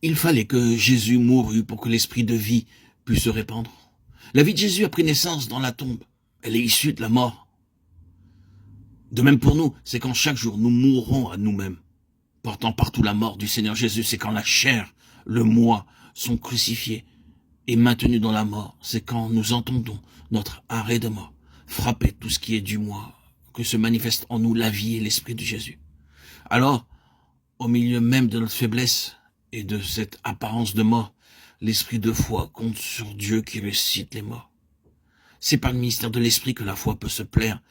Il fallait que Jésus mourût pour que l'esprit de vie puisse se répandre. La vie de Jésus a pris naissance dans la tombe. Elle est issue de la mort. De même pour nous, c'est quand chaque jour nous mourrons à nous-mêmes, portant partout la mort du Seigneur Jésus. C'est quand la chair, le moi, sont crucifiés et maintenus dans la mort. C'est quand nous entendons notre arrêt de mort frapper tout ce qui est du moi, que se manifeste en nous la vie et l'esprit de Jésus. Alors, au milieu même de notre faiblesse et de cette apparence de mort, l'esprit de foi compte sur Dieu qui ressuscite les morts. C'est par le ministère de l'esprit que la foi peut se plaire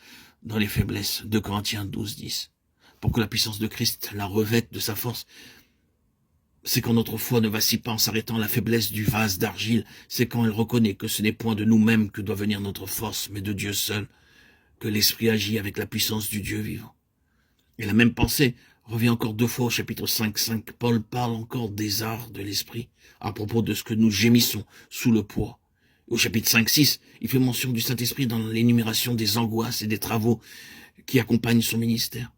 dans les faiblesses. 2 Corinthiens 12, 10. Pour que la puissance de Christ la revête de sa force. C'est quand notre foi ne vacille pas en s'arrêtant à la faiblesse du vase d'argile. C'est quand elle reconnaît que ce n'est point de nous-mêmes que doit venir notre force, mais de Dieu seul, que l'esprit agit avec la puissance du Dieu vivant. Et la même pensée revient encore 2 fois au chapitre 5. Paul parle encore des arts de l'esprit à propos de ce que nous gémissons sous le poids. Au chapitre 5-6, il fait mention du Saint-Esprit dans l'énumération des angoisses et des travaux qui accompagnent son ministère.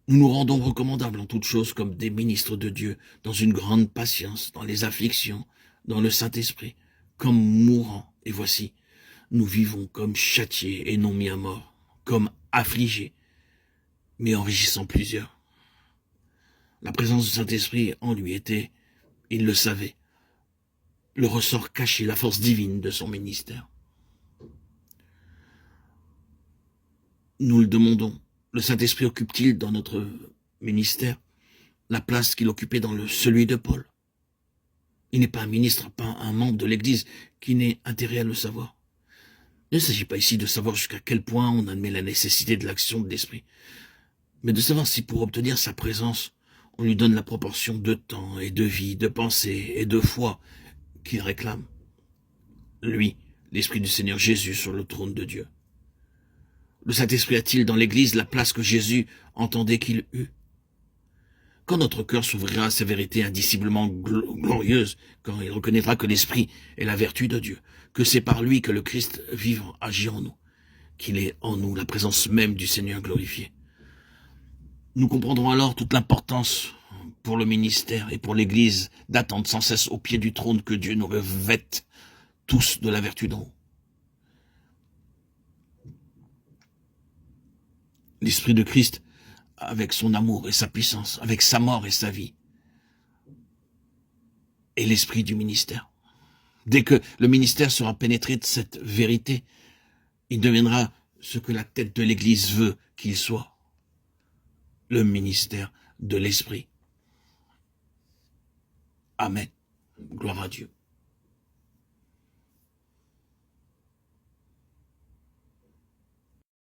Nous nous rendons recommandables en toutes choses comme des ministres de Dieu, dans une grande patience, dans les afflictions, dans le Saint-Esprit, comme mourants. Et voici, nous vivons comme châtiés et non mis à mort, comme affligés, mais enrichissant plusieurs. La présence du Saint-Esprit en lui était, il le savait, le ressort caché, la force divine de son ministère. Nous le demandons. Le Saint-Esprit occupe-t-il dans notre ministère la place qu'il occupait dans celui de Paul? Il n'est pas un ministre, pas un membre de l'Église qui n'ait intérêt à le savoir. Il ne s'agit pas ici de savoir jusqu'à quel point on admet la nécessité de l'action de l'Esprit, mais de savoir si pour obtenir sa présence, on lui donne la proportion de temps et de vie, de pensée et de foi qu'il réclame. Lui, l'Esprit du Seigneur Jésus sur le trône de Dieu. Le Saint-Esprit a-t-il dans l'Église la place que Jésus entendait qu'il eût? Quand notre cœur s'ouvrira à ces vérités indiciblement glorieuses, quand il reconnaîtra que l'Esprit est la vertu de Dieu, que c'est par lui que le Christ vivant agit en nous, qu'il est en nous la présence même du Seigneur glorifié. Nous comprendrons alors toute l'importance pour le ministère et pour l'Église d'attendre sans cesse au pied du trône que Dieu nous revête tous de la vertu d'en haut. L'Esprit de Christ, avec son amour et sa puissance, avec sa mort et sa vie, est l'esprit du ministère. Dès que le ministère sera pénétré de cette vérité, il deviendra ce que la tête de l'Église veut qu'il soit, le ministère de l'Esprit. Amen. Gloire à Dieu.